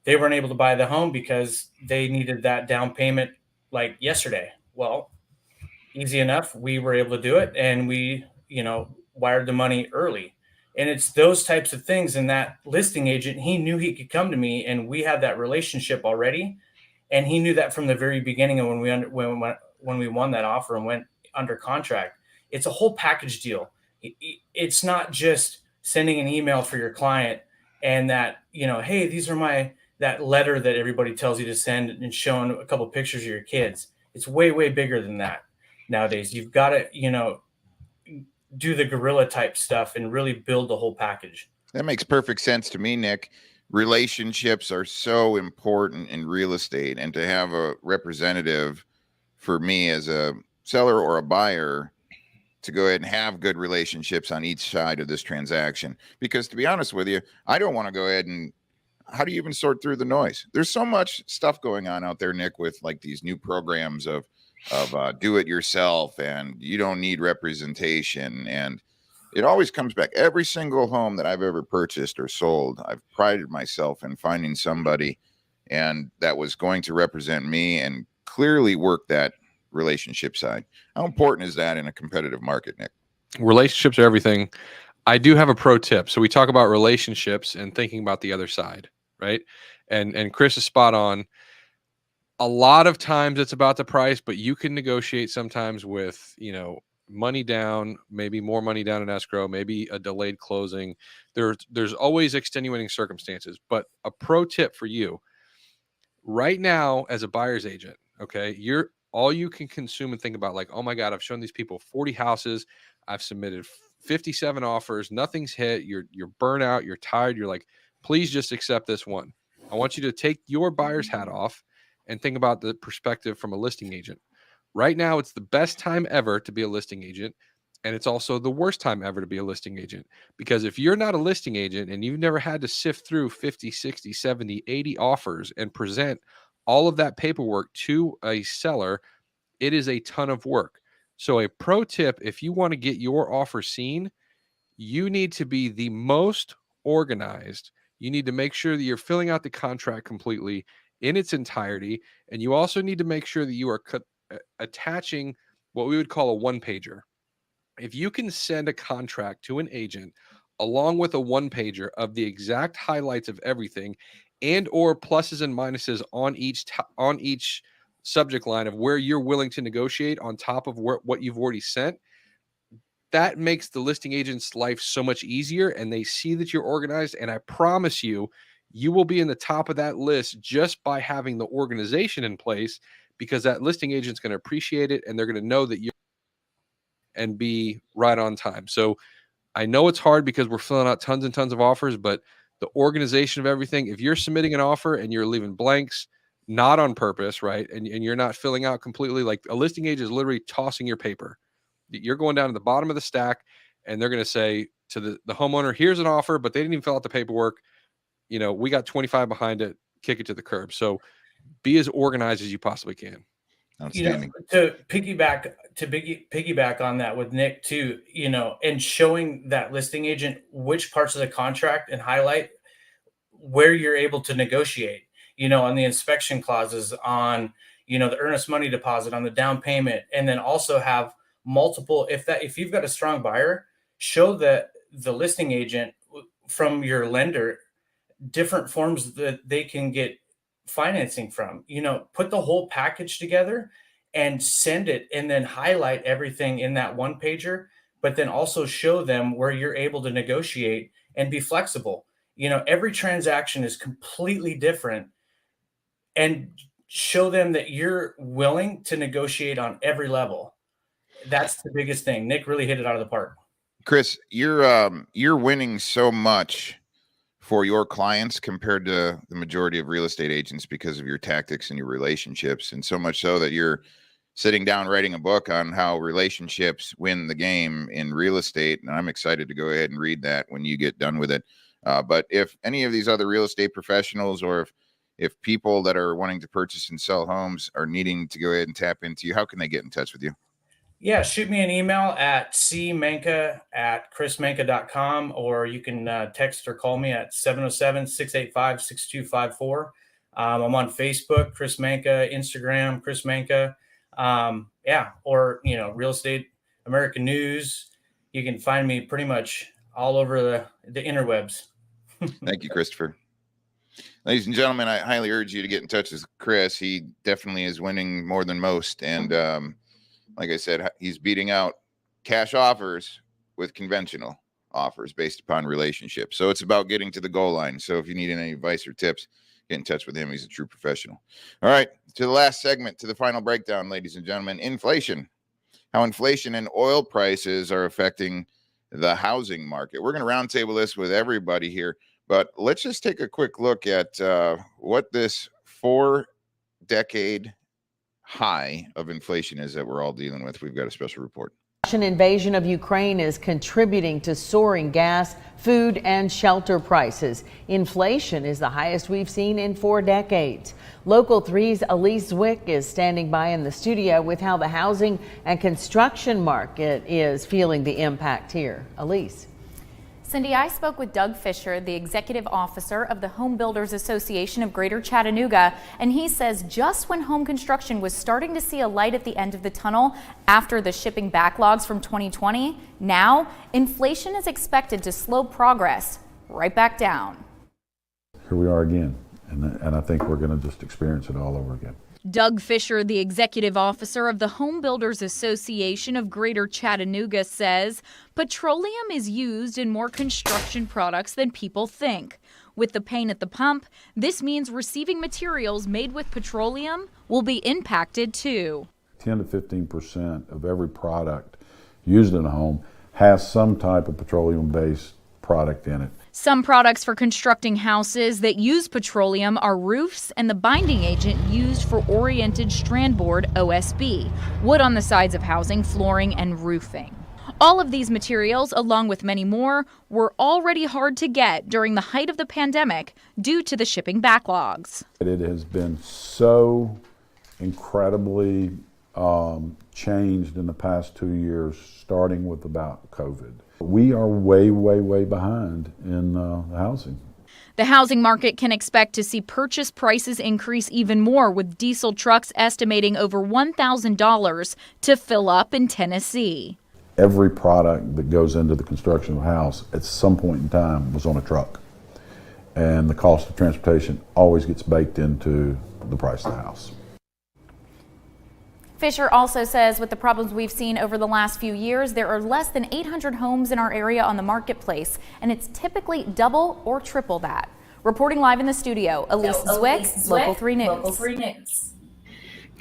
Speaker 4: they weren't able to buy the home because they needed that down payment like yesterday. Well, easy enough. We were able to do it, and we, wired the money early. And it's those types of things. And that listing agent, he knew he could come to me, and we had that relationship already. And he knew that from the very beginning of when we won that offer and went under contract. It's a whole package deal. It's not just sending an email for your client and that, hey, these are that letter that everybody tells you to send and showing a couple of pictures of your kids. It's way, way bigger than that nowadays. You've got to, do the guerrilla type stuff and really build the whole package.
Speaker 1: That makes perfect sense to me, Nick. relationships are so important in real estate, and to have a representative for me as a seller or a buyer to go ahead and have good relationships on each side of this transaction. Because to be honest with you, I don't want to go ahead and, how do you even sort through the noise? There's so much stuff going on out there, Nick, with like these new programs of do it yourself, and you don't need representation. And it always comes back. Every single home that I've ever purchased or sold, I've prided myself in finding somebody and that was going to represent me and clearly work that relationship side. How important is that in a competitive market, Nick?
Speaker 2: Relationships are everything. I do have a pro tip. So we talk about relationships and thinking about the other side, right? And Chris is spot on. A lot of times it's about the price, but you can negotiate sometimes with, money down, maybe more money down in escrow, maybe a delayed closing. There's always extenuating circumstances. But a pro tip for you right now as a buyer's agent, okay, you're all you can consume and think about, like, oh my God, I've shown these people 40 houses, I've submitted 57 offers, nothing's hit, you're burnout, you're tired, you're like, please just accept this one. I want you to take your buyer's hat off and think about the perspective from a listing agent. Right now, it's the best time ever to be a listing agent. And it's also the worst time ever to be a listing agent. Because if you're not a listing agent and you've never had to sift through 50, 60, 70, 80 offers and present all of that paperwork to a seller, it is a ton of work. So a pro tip, if you want to get your offer seen, you need to be the most organized. You need to make sure that you're filling out the contract completely in its entirety. And you also need to make sure that you are attaching what we would call a one-pager. If you can send a contract to an agent along with a one-pager of the exact highlights of everything and or pluses and minuses on each subject line of where you're willing to negotiate on top of what you've already sent, that makes the listing agent's life so much easier, and they see that you're organized. And I promise you, you will be in the top of that list just by having the organization in place, because that listing agent's going to appreciate it and they're going to know that you're and be right on time. So I know it's hard because we're filling out tons and tons of offers, but the organization of everything, if you're submitting an offer and you're leaving blanks, not on purpose, right? And you're not filling out completely, like a listing agent is literally tossing your paper. You're going down to the bottom of the stack and they're going to say to the homeowner, here's an offer, but they didn't even fill out the paperwork. We got 25 behind it, kick it to the curb. So be as organized as you possibly can.
Speaker 1: Outstanding.
Speaker 4: To piggyback on that with Nick too, and showing that listing agent which parts of the contract and highlight where you're able to negotiate, on the inspection clauses, on, the earnest money deposit, on the down payment, and then also have multiple, if you've got a strong buyer, show that the listing agent from your lender different forms that they can get financing from, put the whole package together and send it, and then highlight everything in that one pager, but then also show them where you're able to negotiate and be flexible. Every transaction is completely different, and show them that you're willing to negotiate on every level. That's the biggest thing. Nick really hit it out of the park.
Speaker 1: Chris, you're winning so much for your clients compared to the majority of real estate agents because of your tactics and your relationships, and so much so that you're sitting down writing a book on how relationships win the game in real estate. And I'm excited to go ahead and read that when you get done with it. But if any of these other real estate professionals, or if people that are wanting to purchase and sell homes are needing to go ahead and tap into you, how can they get in touch with you?
Speaker 4: Yeah, shoot me an email at cmanka@chrismanka.com, or you can text or call me at 707-685-6254. I'm on Facebook, Chris Manka, Instagram, Chris Manka. Or, Real Estate American News. You can find me pretty much all over the interwebs.
Speaker 1: Thank you, Christopher. Ladies and gentlemen, I highly urge you to get in touch with Chris. He definitely is winning more than most. And like I said, he's beating out cash offers with conventional offers based upon relationships. So it's about getting to the goal line. So if you need any advice or tips, get in touch with him. He's a true professional. All right, to the last segment, to the final breakdown, ladies and gentlemen. Inflation. How inflation and oil prices are affecting the housing market. We're going to roundtable this with everybody here. But let's just take a quick look at what this 4-decade high of inflation is that we're all dealing with. We've got a special report.
Speaker 13: Russian invasion of Ukraine is contributing to soaring gas, food, and shelter prices. Inflation is the highest we've seen in 4 decades. Local 3's Elise Zwick is standing by in the studio with how the housing and construction market is feeling the impact here. Elise.
Speaker 14: Cindy, I spoke with Doug Fisher, the executive officer of the Home Builders Association of Greater Chattanooga, and he says just when home construction was starting to see a light at the end of the tunnel after the shipping backlogs from 2020, now inflation is expected to slow progress right back down.
Speaker 15: Here we are again, and I think we're going to just experience it all over again.
Speaker 14: Doug Fisher, the executive officer of the Home Builders Association of Greater Chattanooga, says petroleum is used in more construction products than people think. With the pain at the pump, this means receiving materials made with petroleum will be impacted too.
Speaker 15: 10 to 15% of every product used in a home has some type of petroleum-based product in it.
Speaker 14: Some products for constructing houses that use petroleum are roofs and the binding agent used for oriented strand board, OSB, wood on the sides of housing, flooring, and roofing. All of these materials, along with many more, were already hard to get during the height of the pandemic due to the shipping backlogs.
Speaker 15: It has been so incredibly changed in the past 2 years, starting with about COVID. We are way, way, way behind in housing.
Speaker 14: The housing market can expect to see purchase prices increase even more, with diesel trucks estimating over $1,000 to fill up in Tennessee.
Speaker 15: Every product that goes into the construction of a house at some point in time was on a truck. And the cost of transportation always gets baked into the price of the house.
Speaker 14: Fisher also says with the problems we've seen over the last few years, there are less than 800 homes in our area on the marketplace, and it's typically double or triple that. Reporting live in the studio, Elise Zwick, Local 3 News.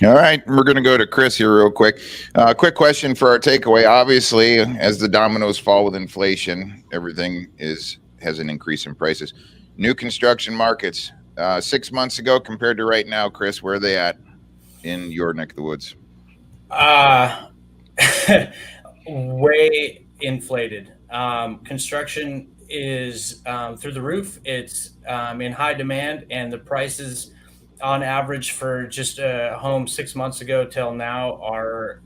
Speaker 1: All right, we're going to go to Chris here real quick. Quick question for our takeaway. Obviously, as the dominoes fall with inflation, everything has an increase in prices. New construction markets, 6 months ago compared to right now, Chris, where are they at in your neck of the woods?
Speaker 4: Way inflated. Construction is through the roof. It's in high demand, and the prices on average for just a home 6 months ago till now are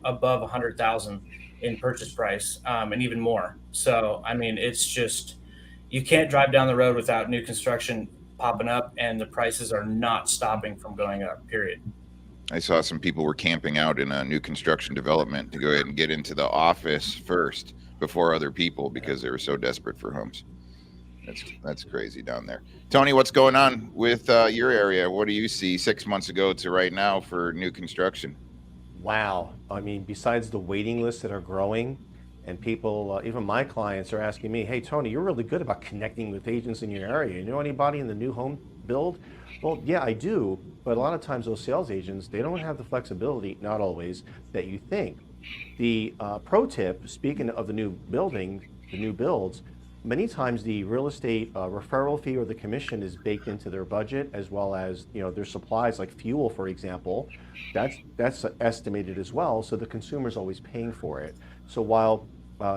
Speaker 4: above 100,000 in purchase price, and even more. So, I mean, it's just, you can't drive down the road without new construction popping up, and the prices are not stopping from going up, period.
Speaker 1: I saw some people were camping out in a new construction development to go ahead and get into the office first before other people because they were so desperate for homes. That's crazy down there. Tony, what's going on with your area? What do you see 6 months ago to right now for new construction?
Speaker 7: Wow. I mean, besides the waiting lists that are growing, and people, even my clients are asking me, hey, Tony, you're really good about connecting with agents in your area. You know anybody in the new home build? Well, yeah, I do. But a lot of times those sales agents, they don't have the flexibility, not always, that you think. The pro tip, speaking of the new building, the new builds, many times the real estate referral fee or the commission is baked into their budget, as well as their supplies like fuel, for example. That's estimated as well, so the consumer's always paying for it. So while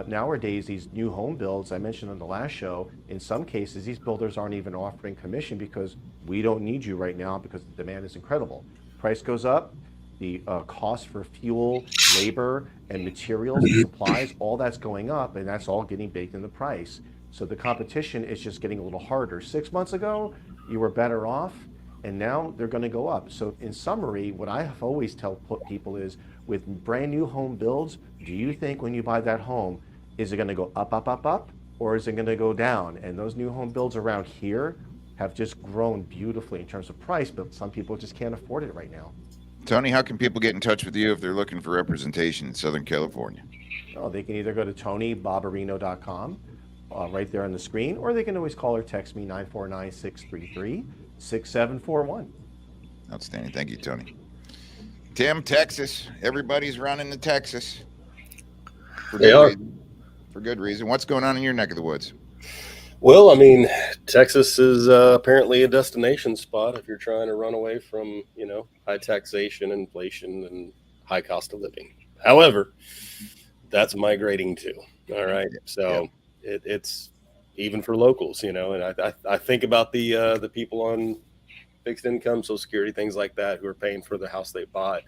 Speaker 7: nowadays these new home builds, I mentioned on the last show, in some cases these builders aren't even offering commission because we don't need you right now because the demand is incredible. Price goes up, the cost for fuel, labor, and materials and supplies, all that's going up, and that's all getting baked in the price. So the competition is just getting a little harder. 6 months ago, you were better off, and now they're going to go up. So in summary, what I have always tell people is, with brand new home builds, do you think when you buy that home, is it going to go up, up, up, up, or is it going to go down? And those new home builds around here have just grown beautifully in terms of price, but some people just can't afford it right now.
Speaker 1: Tony, how can people get in touch with you if they're looking for representation in Southern California?
Speaker 7: Oh, they can either go to TonyBarbarino.com, right there on the screen, or they can always call or text me 949-633-6741.
Speaker 1: Outstanding. Thank you, Tony. Tim, Texas. Everybody's running to Texas. For good reason. What's going on in your neck of the woods?
Speaker 3: Well, I mean, Texas is apparently a destination spot if you're trying to run away from, high taxation, inflation, and high cost of living. However, that's migrating too. All right, so it's even for locals, and I think about the people on fixed income, Social Security, things like that, who are paying for the house they bought,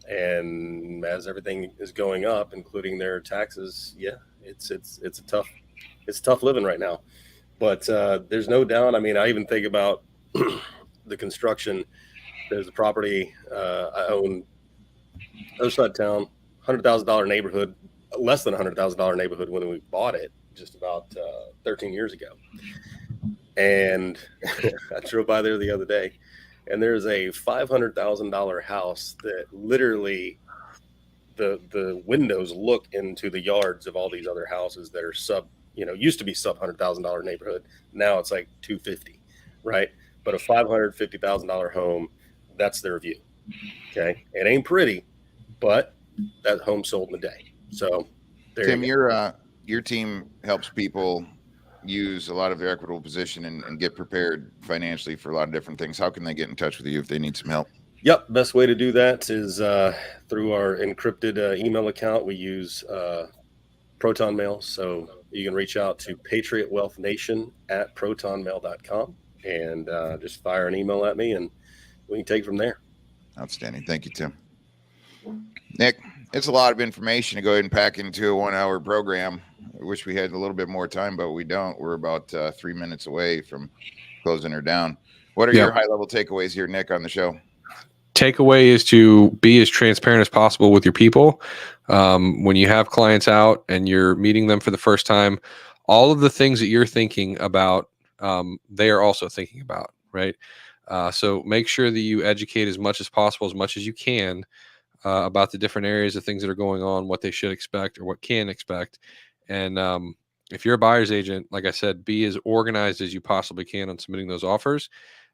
Speaker 3: and as everything is going up, including their taxes, it's tough living right now. But there's no doubt. I mean, I even think about the construction. There's a property I own, other side of town, $100,000 neighborhood, less than $100,000 neighborhood when we bought it just about 13 years ago. And I drove by there the other day, and there's a $500,000 house that literally the windows look into the yards of all these other houses that are used to be sub $100,000 neighborhood. Now it's like 250, right? But a $550,000 home, that's their view. Okay, it ain't pretty, but that home sold in a day. So there
Speaker 1: Tim,
Speaker 3: you go.
Speaker 1: your team helps people use a lot of their equitable position and get prepared financially for a lot of different things. How can they get in touch with you if they need some help?
Speaker 3: Yep, best way to do that is through our encrypted email account. We use Proton Mail, so you can reach out to patriotwealthnation@protonmail.com and just fire an email at me, and we can take it from there.
Speaker 1: Outstanding. Thank you, Tim. Nick, it's a lot of information to go ahead and pack into a 1-hour program. I wish we had a little bit more time, but we don't. We're about 3 minutes away from closing her down. What are your high-level takeaways here, Nick, on the show?
Speaker 2: Takeaway is to be as transparent as possible with your people. When you have clients out and you're meeting them for the first time, all of the things that you're thinking about, they are also thinking about, right? So make sure that you educate as much as possible, as much as you can, about the different areas of things that are going on, what they should expect or what can expect. And if you're a buyer's agent, like I said, be as organized as you possibly can on submitting those offers.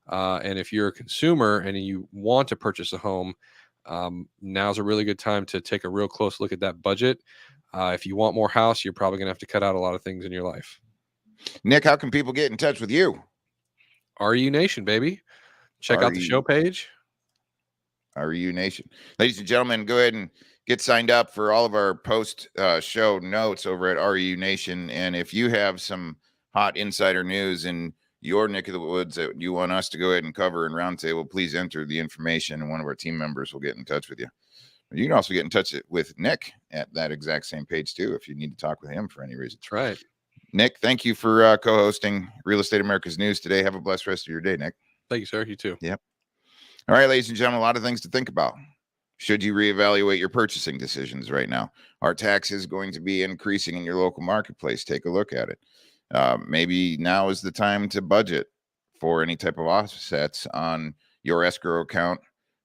Speaker 2: And if you're a consumer and you want to purchase a home, now's a really good time to take a real close look at that budget. If you want more house, you're probably going to have to cut out a lot of things in your life.
Speaker 1: Nick, how can people get in touch with you?
Speaker 2: RU Nation, baby. Check out the show page.
Speaker 1: RU Nation. Ladies and gentlemen, go ahead and get signed up for all of our post show notes over at RU Nation. And if you have some hot insider news in your neck of the woods that you want us to go ahead and cover in roundtable, please enter the information and one of our team members will get in touch with you. You can also get in touch with Nick at that exact same page too if you need to talk with him for any reason.
Speaker 2: That's right.
Speaker 1: Nick, thank you for co-hosting Real Estate America's News today. Have a blessed rest of your day, Nick.
Speaker 2: Thank you, sir. You too.
Speaker 1: Yep. All right, ladies and gentlemen, a lot of things to think about. Should you reevaluate your purchasing decisions right now? Are taxes going to be increasing in your local marketplace? Take a look at it. Maybe now is the time to budget for any type of offsets on your escrow account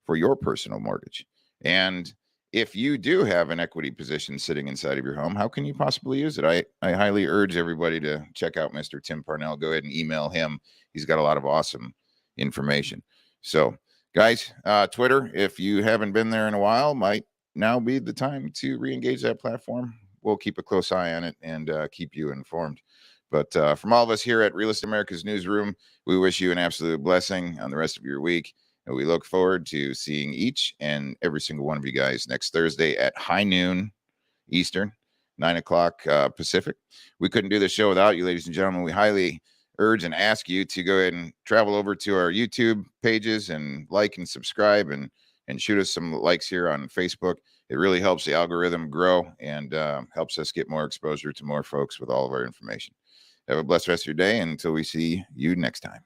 Speaker 1: for your personal mortgage. And if you do have an equity position sitting inside of your home, how can you possibly use it? I highly urge everybody to check out Mr. Tim Parnell. Go ahead and email him. He's got a lot of awesome information. So, guys, Twitter, if you haven't been there in a while, might now be the time to re-engage that platform. We'll keep a close eye on it and keep you informed. But from all of us here at Real Estate America's Newsroom, we wish you an absolute blessing on the rest of your week. And we look forward to seeing each and every single one of you guys next Thursday at high noon Eastern, 9 o'clock Pacific. We couldn't do the show without you, ladies and gentlemen. We highly urge and ask you to go ahead and travel over to our YouTube pages and like and subscribe and shoot us some likes here on Facebook. It really helps the algorithm grow and helps us get more exposure to more folks with all of our information. Have a blessed rest of your day until we see you next time.